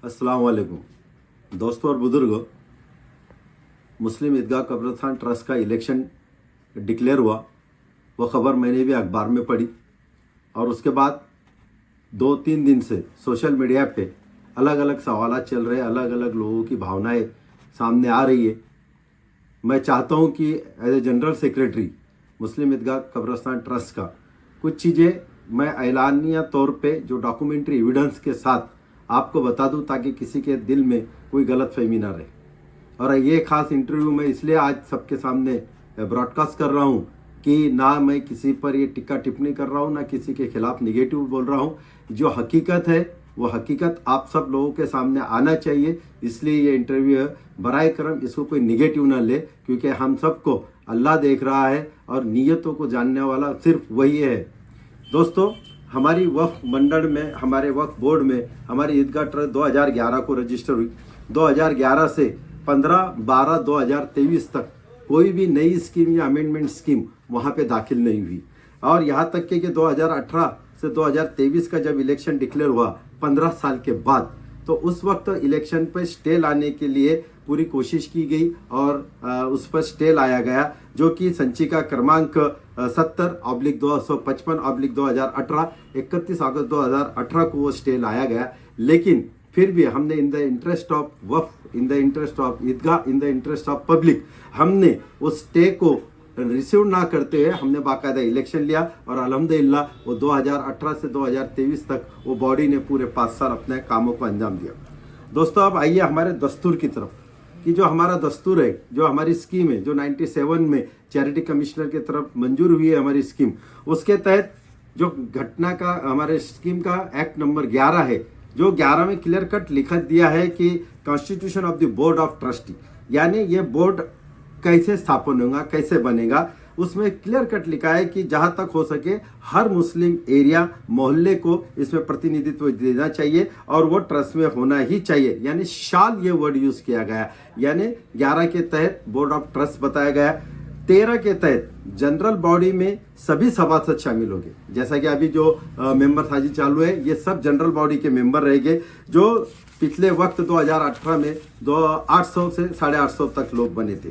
अस्सलाम वालेकुम दोस्तों और बुजुर्गों। मुस्लिम ईदगाह कब्रिस्तान ट्रस्ट का इलेक्शन डिक्लेयर हुआ, वो ख़बर मैंने भी अखबार में पढ़ी और उसके बाद 2-3 दिन से सोशल मीडिया पे अलग अलग सवाल चल रहे, अलग अलग लोगों की भावनाएं सामने आ रही है। मैं चाहता हूं कि एज ए जनरल सेक्रेटरी मुस्लिम ईदगाह कब्रिस्तान ट्रस्ट का कुछ चीज़ें मैं ऐलानिया तौर पे जो डॉक्यूमेंट्री एविडेंस के साथ आपको बता दूं, ताकि किसी के दिल में कोई गलतफहमी ना रहे। और ये खास इंटरव्यू मैं इसलिए आज सबके सामने ब्रॉडकास्ट कर रहा हूं कि ना मैं किसी पर ये टिक्का टिप्पणी कर रहा हूं, ना किसी के खिलाफ निगेटिव बोल रहा हूं। जो हकीकत है वो हकीकत आप सब लोगों के सामने आना चाहिए, इसलिए ये इंटरव्यू है। बराए करम इसको कोई निगेटिव ना ले, क्योंकि हम सबको अल्लाह देख रहा है और नीयतों को जानने वाला सिर्फ वही है। दोस्तों, हमारी वक्फ मंडल में, हमारे वक्फ बोर्ड में हमारी ईदगाह ट्रस्ट 2011 को रजिस्टर हुई। 2011 से 15/12/2023 तक कोई भी नई स्कीम या अमेंडमेंट स्कीम वहाँ पे दाखिल नहीं हुई। और यहाँ तक कि 2018 से 2023 का जब इलेक्शन डिक्लेयर हुआ 15 साल के बाद, तो उस वक्त इलेक्शन पर स्टे लाने के लिए पूरी कोशिश की गई और उस पर स्टे लाया गया, जो कि संचिका क्रमांक 70/255/2018 31 अगस्त 2018 को वो स्टे लाया गया। लेकिन फिर भी हमने in the interest of Waqf, in the interest of Eidgah, in the interest of public, हमने उस स्टे को रिसीव ना करते हुए हमने बाकायदा इलेक्शन लिया और अल्हम्दुलिल्लाह वो 2018 से 2023 तक वो बॉडी ने पूरे 5 साल अपने कामों को अंजाम दिया। दोस्तों, अब आइए हमारे दस्तूर की तरफ, कि जो हमारा दस्तूर है, जो हमारी स्कीम है, जो 97 में चैरिटी कमिश्नर की तरफ मंजूर हुई है हमारी स्कीम, उसके तहत जो घटना का हमारे स्कीम का एक्ट नंबर 11 है, जो 11 में क्लियर कट लिखा दिया है कि constitution of the board of trustee, यानी ये बोर्ड कैसे स्थापन होगा, कैसे बनेगा, उसमें क्लियर कट लिखा है कि जहां तक हो सके हर मुस्लिम एरिया मोहल्ले को इसमें प्रतिनिधित्व देना चाहिए और वो ट्रस्ट में होना ही चाहिए। यानी शाल ये वर्ड यूज किया गया, यानी 11 के तहत बोर्ड ऑफ ट्रस्ट बताया गया। 13 के तहत जनरल बॉडी में सभी सभासद शामिल होंगे, जैसा कि अभी जो मेंबर साजी चालू है, ये सब जनरल बॉडी के मेंबर रहेंगे, जो पिछले वक्त 2018 में 800 से 850 तक लोग बने थे।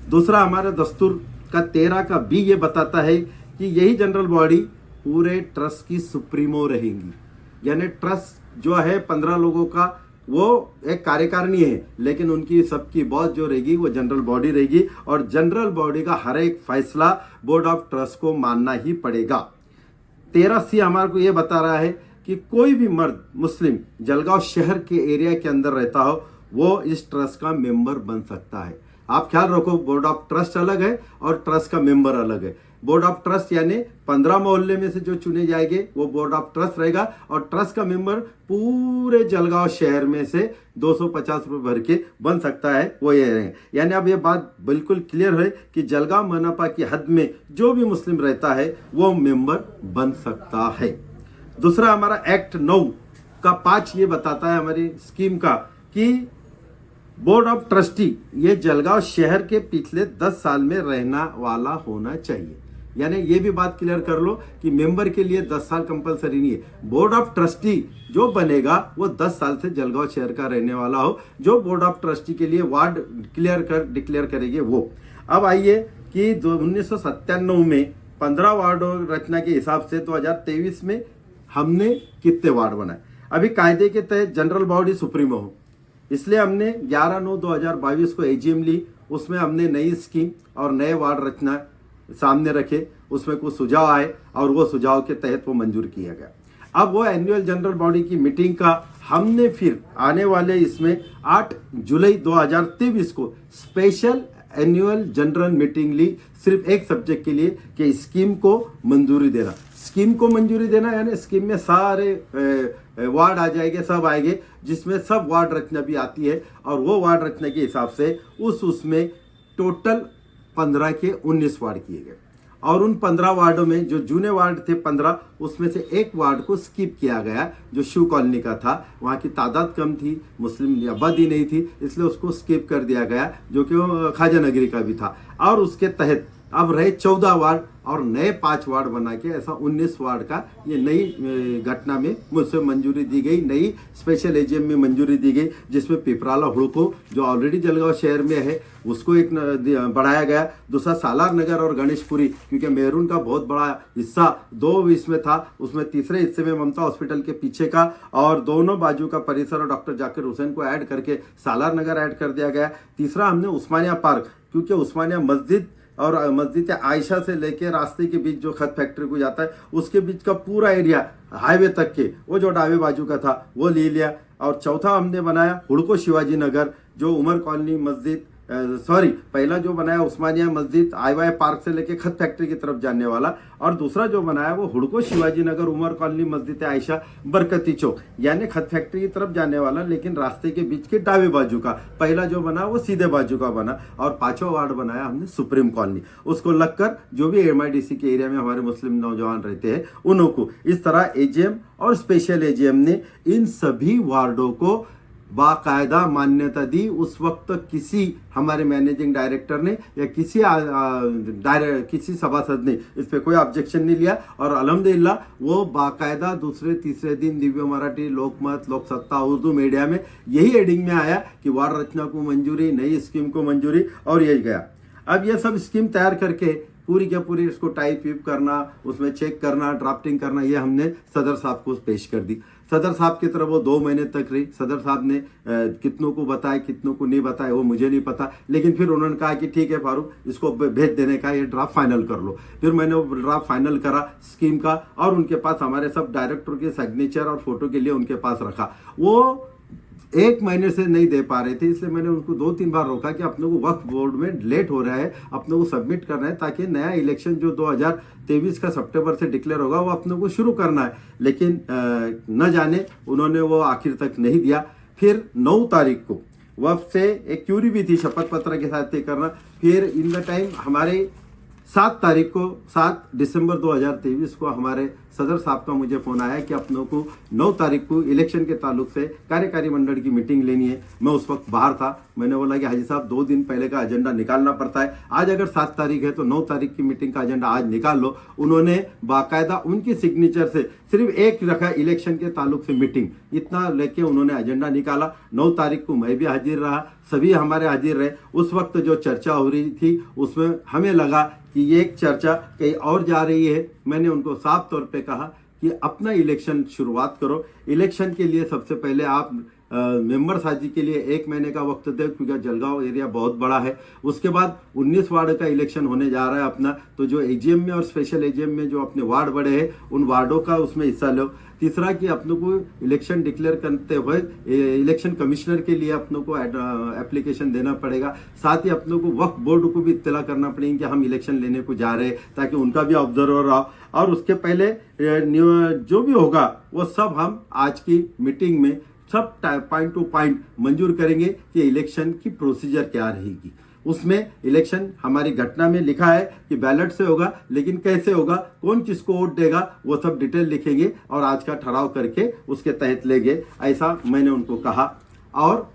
दूसरा, हमारे दस्तूर का 13 का बी ये बताता है कि यही जनरल बॉडी पूरे ट्रस्ट की सुप्रीमो रहेंगी। यानी ट्रस्ट जो है 15 लोगों का वो एक कार्यकारिणी है, लेकिन उनकी सबकी बॉस जो रहेगी वो जनरल बॉडी रहेगी और जनरल बॉडी का हर एक फैसला बोर्ड ऑफ ट्रस्ट को मानना ही पड़ेगा। 13 सी हमारे को ये बता रहा है कि कोई भी मर्द मुस्लिम जलगांव शहर के एरिया के अंदर रहता हो वो इस ट्रस्ट का मेंबर बन सकता है। आप ख्याल रखो, बोर्ड ऑफ ट्रस्ट अलग है और ट्रस्ट का मेंबर अलग है। बोर्ड ऑफ ट्रस्ट यानी 15 मोहल्ले में से जो चुने जाएंगे वो बोर्ड ऑफ ट्रस्ट रहेगा और ट्रस्ट का मेंबर पूरे जलगांव शहर में से 250 रुपये भर के बन सकता है, वो ये रहेंगे। यानी अब ये बात बिल्कुल क्लियर है कि जलगांव मनपा की हद में जो भी मुस्लिम रहता है वो मेंबर बन सकता है। दूसरा, हमारा एक्ट 9 का 5 ये बताता है हमारी स्कीम का कि बोर्ड ऑफ ट्रस्टी ये जलगांव शहर के पिछले 10 साल में रहना वाला होना चाहिए। यानी ये भी बात क्लियर कर लो कि मेंबर के लिए 10 साल कंपलसरी नहीं है। बोर्ड ऑफ ट्रस्टी जो बनेगा वो 10 साल से जलगांव शहर का रहने वाला हो, जो बोर्ड ऑफ ट्रस्टी के लिए वार्ड डिक्लेयर करेंगे वो। अब आइए कि 1997 में 15 वार्डों रचना के हिसाब से 2023 में हमने कितने वार्ड बनाए। अभी कायदे के तहत जनरल बॉडी सुप्रीमो हो, इसलिए हमने 11/9/2022 को एजीएम ली। उसमें हमने नई स्कीम और नए वार्ड रचना सामने रखे, उसमें कुछ सुझाव आए और वो सुझाव के तहत वो मंजूर किया गया। अब वो एनुअल जनरल बॉडी की मीटिंग का हमने फिर आने वाले इसमें 8 जुलाई 2023 को स्पेशल एनुअल जनरल मीटिंग ली, सिर्फ एक सब्जेक्ट के लिए कि स्कीम को मंजूरी देना। स्कीम को मंजूरी देना यानी स्कीम में सारे वार्ड आ जाएंगे, सब आएंगे, जिसमें सब वार्ड रचना भी आती है और वो वार्ड रचना के हिसाब से उसमें टोटल 15 के 19 वार्ड किए गए और उन 15 वार्डों में जो जूने वार्ड थे 15, उसमें से एक वार्ड को स्किप किया गया जो शिव कॉलोनी का था। वहाँ की तादाद कम थी, मुस्लिम आबादी नहीं थी, इसलिए उसको स्किप कर दिया गया, जो कि ख्वाजा नगरी का भी था। और उसके तहत अब रहे 14 वार्ड और नए 5 वार्ड बना के ऐसा 19 वार्ड का ये नई घटना में मुझसे मंजूरी दी गई, नई स्पेशल एजीएम में मंजूरी दी गई, जिसमें पिपराला हुड़को जो ऑलरेडी जलगांव शहर में है उसको एक बढ़ाया गया। दूसरा सालार नगर और गणेशपुरी, क्योंकि मेरून का बहुत बड़ा हिस्सा 2 इसमें था, उसमें तीसरे हिस्से में ममता हॉस्पिटल के पीछे का और दोनों बाजू का परिसर और डॉक्टर जाकिर हुसैन को ऐड करके सालार नगर ऐड कर दिया गया। तीसरा हमने उस्मानिया पार्क, क्योंकि उस्मानिया मस्जिद और मस्जिद आयशा से लेके रास्ते के बीच जो खत फैक्ट्री को जाता है उसके बीच का पूरा एरिया हाईवे तक के वो जो डावे बाजू का था वो ले लिया। और चौथा हमने बनाया हुड़को शिवाजी नगर, जो उमर कॉलोनी मस्जिद पहला जो बनाया उस्मानिया मस्जिद आईवाई पार्क से लेके खत फैक्ट्री की तरफ जाने वाला, और दूसरा जो बनाया वो हुड़को शिवाजी नगर उमर कॉलोनी मस्जिद आयशा बरकती चौक, यानी खत फैक्ट्री की तरफ जाने वाला लेकिन रास्ते के बीच के दावे बाजू का। पहला जो बना वो सीधे बाजू का बना। और 5वां वार्ड बनाया हमने सुप्रीम कॉलोनी, उसको लगकर जो भी MIDC के एरिया में हमारे मुस्लिम नौजवान रहते हैं उनको। इस तरह एजीएम और स्पेशल एजीएम ने इन सभी वार्डों को बाकायदा मान्यता दी। उस वक्त किसी हमारे मैनेजिंग डायरेक्टर ने या किसी सभासद ने इस पे कोई ऑब्जेक्शन नहीं लिया, और अल्हम्दुलिल्लाह वो बाकायदा दूसरे तीसरे दिन दिव्य मराठी, लोकमत, लोकसत्ता, उर्दू मीडिया में यही हेडिंग में आया कि वार्ड रचना को मंजूरी, नई स्कीम को मंजूरी, और यही गया। अब ये सब स्कीम तैयार करके पूरी क्या पूरी इसको टाइप करना, उसमें चेक करना, ड्राफ्टिंग करना, ये हमने सदर साहब को पेश कर दी। सदर साहब की तरफ वो 2 महीने तक रही। सदर साहब ने कितनों को बताया कितनों को नहीं बताया वो मुझे नहीं पता, लेकिन फिर उन्होंने कहा कि ठीक है फारूक, इसको भेज देने का, ये ड्राफ्ट फाइनल कर लो। फिर मैंने वो ड्राफ्ट फाइनल करा स्कीम का, और उनके पास हमारे सब डायरेक्टर के सिग्नेचर और फोटो के लिए उनके पास रखा। वो 1 महीने से नहीं दे पा रहे थे, इसलिए मैंने उनको 2-3 बार रोका कि अपने को वक्फ बोर्ड में लेट हो रहा है, अपने को सबमिट करना है, ताकि नया इलेक्शन जो 2023 का सितंबर से डिक्लेयर होगा वो अपने को शुरू करना है। लेकिन न जाने उन्होंने वो आखिर तक नहीं दिया। फिर 9 तारीख को वक्फ से एक क्यूरी भी थी शपथ पत्र के साथ तय करना। फिर इन द टाइम हमारे 7 दिसंबर 2023 को हमारे सदर साहब का मुझे फोन आया कि अपनों को 9 तारीख को इलेक्शन के ताल्लुक से कार्यकारी मंडल की मीटिंग लेनी है। मैं उस वक्त बाहर था। मैंने बोला कि हाजी साहब 2 दिन पहले का एजेंडा निकालना पड़ता है, आज अगर 7 तारीख है तो 9 तारीख की मीटिंग का एजेंडा आज निकाल लो। उन्होंने बाकायदा उनकी सिग्नेचर से सिर्फ एक रखा, इलेक्शन के ताल्लुक से मीटिंग, इतना लेके उन्होंने एजेंडा निकाला। 9 तारीख को मैं भी हाजिर रहा, सभी हमारे हाजिर रहे। उस वक्त जो चर्चा हो रही थी उसमें हमें लगा कि ये एक चर्चा कहीं और जा रही है। मैंने उनको साफ तौर पे कहा कि अपना इलेक्शन शुरुआत करो। इलेक्शन के लिए सबसे पहले आप मेंबर साजी के लिए 1 महीने का वक्त दे, क्योंकि जलगांव एरिया बहुत बड़ा है। उसके बाद 19 वार्ड का इलेक्शन होने जा रहा है अपना, तो जो एजीएम में और स्पेशल एजीएम में जो अपने वार्ड बड़े हैं उन वार्डों का उसमें हिस्सा लो। तीसरा कि अपनों को इलेक्शन डिक्लेयर करते हुए इलेक्शन कमिश्नर के लिए अपनों को एप्लीकेशन देना पड़ेगा। साथ ही अपनों को वक्फ बोर्ड को भी इत्तला करना पड़ेगी कि हम इलेक्शन लेने को जा रहे हैं, ताकि उनका भी ऑब्जर्वर रहा। और उसके पहले जो भी होगा वो सब हम आज की मीटिंग में सब पॉइंट टू पॉइंट मंजूर करेंगे कि इलेक्शन की प्रोसीजर क्या रहेगी। उसमें इलेक्शन हमारी घटना में लिखा है कि बैलेट से होगा, लेकिन कैसे होगा, कौन किसको वोट देगा, वो सब डिटेल लिखेंगे और आज का ठहराव करके उसके तहत लेंगे, ऐसा मैंने उनको कहा। और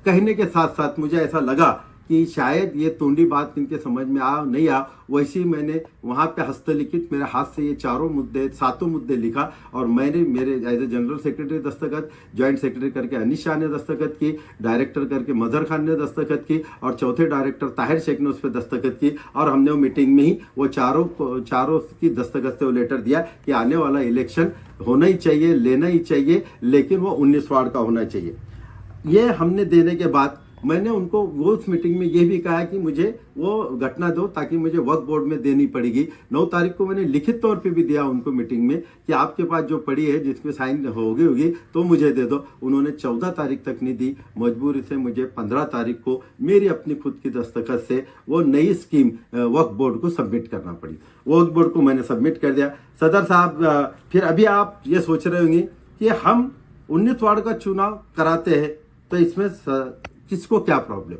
कहने के साथ साथ मुझे ऐसा लगा कि शायद ये तोंडी बात इनके समझ में नहीं आ, वैसे मैंने वहाँ पे हस्तलिखित मेरे हाथ से ये 7 मुद्दे लिखा, और मैंने मेरे एज ए जनरल सेक्रेटरी दस्तखत, ज्वाइंट सेक्रेटरी करके अनिश शाह ने दस्तखत की, डायरेक्टर करके मजहर खान ने दस्तखत की, और चौथे डायरेक्टर ताहिर शेख ने उस पर दस्तखत की। और हमने वो मीटिंग में ही वो चारों की दस्तखत से वो लेटर दिया कि आने वाला इलेक्शन होना ही चाहिए, लेना ही चाहिए, लेकिन वो 19 वार्ड का होना चाहिए। ये हमने देने के बाद मैंने उनको वो उस मीटिंग में ये भी कहा कि मुझे वो घटना दो, ताकि मुझे वक्फ बोर्ड में देनी पड़ेगी। 9 तारीख को मैंने लिखित तौर पे भी दिया उनको मीटिंग में कि आपके पास जो पड़ी है जिसमें साइन होगी तो मुझे दे दो। उन्होंने 14 तारीख तक नहीं दी। मजबूरी से मुझे 15 तारीख को मेरी अपनी खुद की दस्तखत से वो नई स्कीम वक्फ बोर्ड को सबमिट करना पड़ी। वक्फ बोर्ड को मैंने सबमिट कर दिया। सदर साहब, फिर अभी आप ये सोच रहे होंगे कि हम 19 वार्ड का चुनाव कराते हैं तो इसमें किसको क्या प्रॉब्लम।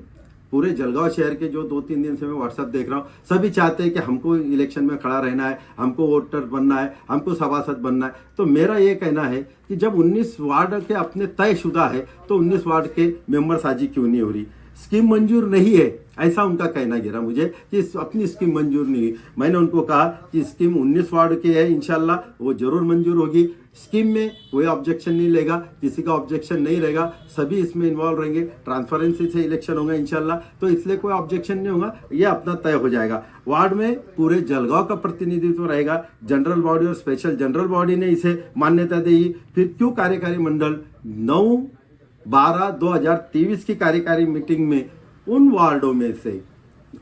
पूरे जलगांव शहर के जो 2-3 दिन से मैं व्हाट्सएप देख रहा हूँ, सभी चाहते हैं कि हमको इलेक्शन में खड़ा रहना है, हमको वोटर बनना है, हमको सभासद बनना है। तो मेरा ये कहना है कि जब 19 वार्ड के अपने तयशुदा है तो 19 वार्ड के मेंबर साजी क्यों नहीं हो रही। स्कीम मंजूर नहीं है, ऐसा उनका कहना गिरा मुझे कि अपनी स्कीम मंजूर नहीं हुई। मैंने उनको कहा कि स्कीम 19 वार्ड की है, इंशाल्लाह वो जरूर मंजूर होगी। स्कीम में कोई ऑब्जेक्शन नहीं लेगा, किसी का ऑब्जेक्शन नहीं रहेगा, सभी इसमें इन्वॉल्व रहेंगे, ट्रांसपेरेंसी से इलेक्शन होगा इंशाल्लाह, तो इसलिए कोई ऑब्जेक्शन नहीं होगा, ये अपना तय हो जाएगा। वार्ड में पूरे जलगांव का प्रतिनिधित्व रहेगा, जनरल बॉडी और स्पेशल जनरल बॉडी ने इसे मान्यता दी। फिर क्यों कार्यकारी मंडल 9/12/2023 की कार्यकारी मीटिंग में उन वार्डों में से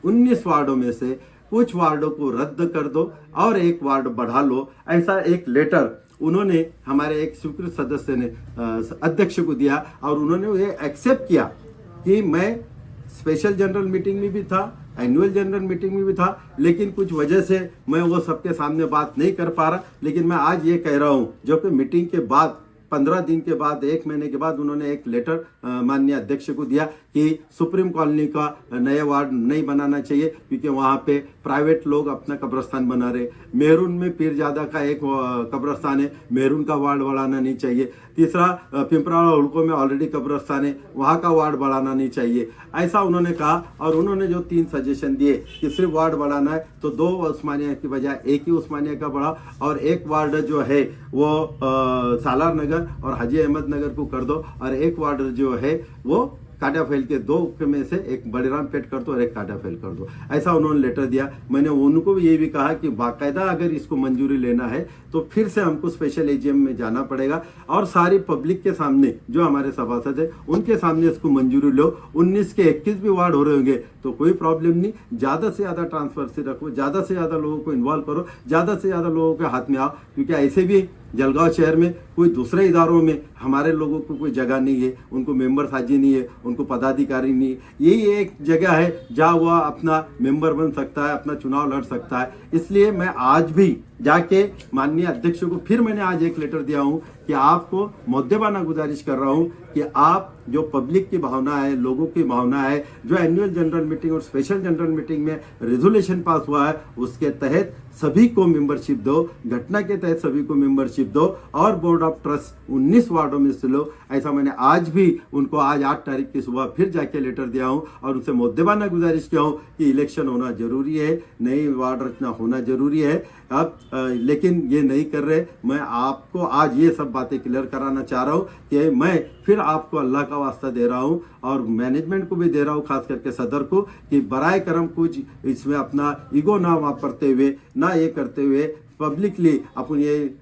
19 वार्डों में से कुछ वार्डों को रद्द कर दो और एक वार्ड बढ़ा लो, ऐसा एक लेटर उन्होंने हमारे एक स्वीकृत सदस्य ने अध्यक्ष को दिया और उन्होंने ये एक्सेप्ट किया कि मैं स्पेशल जनरल मीटिंग में भी था, एनुअल जनरल मीटिंग में भी था, लेकिन कुछ वजह से मैं वो सबके सामने बात नहीं कर पा रहा। लेकिन मैं आज ये कह रहा हूँ, जो कि मीटिंग के बाद 15 दिन के बाद, 1 महीने के बाद उन्होंने एक लेटर माननीय अध्यक्ष को दिया कि सुप्रीम कॉलोनी का नया वार्ड नहीं बनाना चाहिए, क्योंकि वहाँ पे प्राइवेट लोग अपना कब्रस्तान बना रहे। मेहरून में पीरजादा का एक कब्रस्तान है, मेहरून का वार्ड बढ़ाना नहीं चाहिए। तीसरा, पिंपराला हुड़को में ऑलरेडी कब्रस्तान है, वहाँ का वार्ड बढ़ाना नहीं चाहिए, ऐसा उन्होंने कहा। और उन्होंने जो 3 सजेशन दिए कि सिर्फ वार्ड बढ़ाना है तो 2 उस्मानिया की बजाय 1 ही उस्मानिया का बढ़ा, और एक वार्ड जो है वो सालार नगर और हाजी अहमद नगर को कर दो, और एक वार्ड जो है वो काटा फैल के 2 में से एक बड़ीराम पेट कर दो और एक काटा फैल कर दो, ऐसा उन्होंने लेटर दिया। मैंने उनको ये भी कहा कि बाकायदा अगर इसको मंजूरी लेना है तो फिर से हमको स्पेशल एजीएम में जाना पड़ेगा और सारी पब्लिक के सामने, जो हमारे सभासद है उनके सामने इसको मंजूरी लो। 19 के 21 भी वार्ड हो रहे होंगे तो कोई प्रॉब्लम नहीं, ज्यादा से ज्यादा ट्रांसपेरेंसी रखो, ज्यादा से ज्यादा लोगों को इन्वॉल्व करो, ज्यादा से ज्यादा लोगों के हाथ में आओ, क्योंकि ऐसे भी जलगांव शहर में कोई दूसरे इदारों में हमारे लोगों को कोई जगह नहीं है, उनको मेंबर साजी नहीं है, उनको पदाधिकारी नहीं है। यही एक जगह है जहाँ वह अपना मेंबर बन सकता है, अपना चुनाव लड़ सकता है। इसलिए मैं आज भी जाके माननीय अध्यक्ष को फिर मैंने आज एक लेटर दिया हूँ कि आपको मुद्देबाना गुजारिश कर रहा हूँ कि आप जो पब्लिक की भावना है, लोगों की भावना है, जो एनुअल जनरल मीटिंग और स्पेशल जनरल मीटिंग में रेजोल्यूशन पास हुआ है उसके तहत सभी को मेंबरशिप दो, घटना के तहत सभी को मेंबरशिप दो और बोर्ड ऑफ ट्रस्ट 19 वार्डों में से लो। ऐसा मैंने आज भी उनको आज 8 तारीख की सुबह फिर जाके लेटर दिया हूँ और उनसे मुद्देबाना गुजारिश किया हूँ कि इलेक्शन होना जरूरी है, नई वार्ड रचना होना जरूरी है। अब लेकिन ये नहीं कर रहे। मैं आपको आज ये सब बातें क्लियर कराना चाह रहा हूँ कि मैं फिर आपको अल्लाह का वास्ता दे रहा हूँ और मैनेजमेंट को भी दे रहा हूँ, खास करके सदर को, कि बराए करम कुछ इसमें अपना ईगो ना वापरते हुए, ना ये करते हुए पब्लिकली अपन ये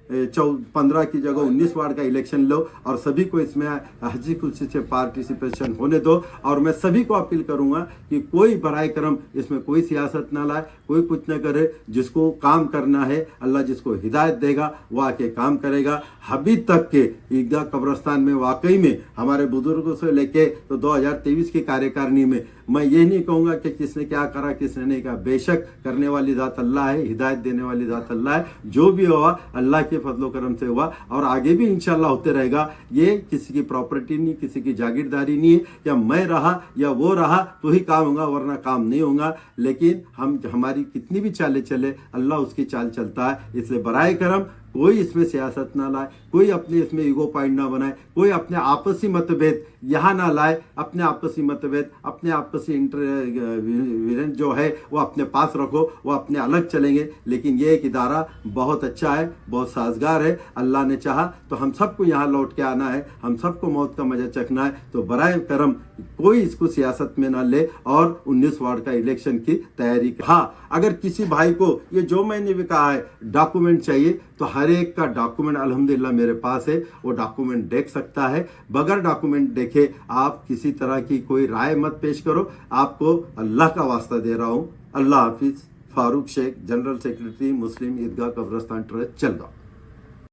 15 की जगह 19 वार्ड का इलेक्शन लो और सभी को इसमें हंसी खुशी से पार्टिसिपेशन होने दो। और मैं सभी को अपील करूंगा कि कोई बराए करम इसमें कोई सियासत ना लाए, कोई कुछ न करे। जिसको काम करना है, अल्लाह जिसको हिदायत देगा वो आके काम करेगा। अभी तक के ईदगाह कब्रस्तान में वाकई में हमारे बुजुर्गों से लेके तो 2023 की कार्यकारिणी में मैं ये नहीं कहूँगा कि किसने क्या करा किसने नहीं कहा। बेशक करने वाली ज़ात अल्लाह है, हिदायत देने वाली ज़ात अल्लाह है। जो भी हुआ अल्लाह के फजलो करम से हुआ और आगे भी इंशाल्लाह होते रहेगा। ये किसी की प्रॉपर्टी नहीं, किसी की जागीरदारी नहीं है। या मैं रहा या वो रहा तो ही काम होगा, वरना काम नहीं होगा। लेकिन हमारी कितनी भी चालें चले, अल्लाह उसकी चाल चलता है। इसलिए बराए करम कोई इसमें सियासत ना लाए, कोई अपने इसमें ईगो पॉइंट ना बनाए, कोई अपने आपसी मतभेद यहाँ ना लाए। अपने आपसी मतभेद, अपने आपसी इंटर जो है वो अपने पास रखो, वो अपने अलग चलेंगे। लेकिन ये एक इदारा बहुत अच्छा है, बहुत साजगार है। अल्लाह ने चाहा तो हम सबको यहाँ लौट के आना है, हम सबको मौत का मजा चखना है। तो बराए करम कोई इसको सियासत में ना ले और 19 वार्ड का इलेक्शन की तैयारी। हाँ, अगर किसी भाई को ये जो मैंने भी कहा है डॉक्यूमेंट चाहिए तो हर एक का डॉक्यूमेंट अल्हम्दुलिल्लाह मेरे पास है, वो डॉक्यूमेंट देख सकता है। बगैर डॉक्यूमेंट देखे आप किसी तरह की कोई राय मत पेश करो। आपको अल्लाह का वास्ता दे रहा हूँ। अल्लाह हाफिज। फारूक शेख, जनरल सेक्रेटरी, मुस्लिम ईदगाह कब्रस्तान ट्रस्ट, जलगांव।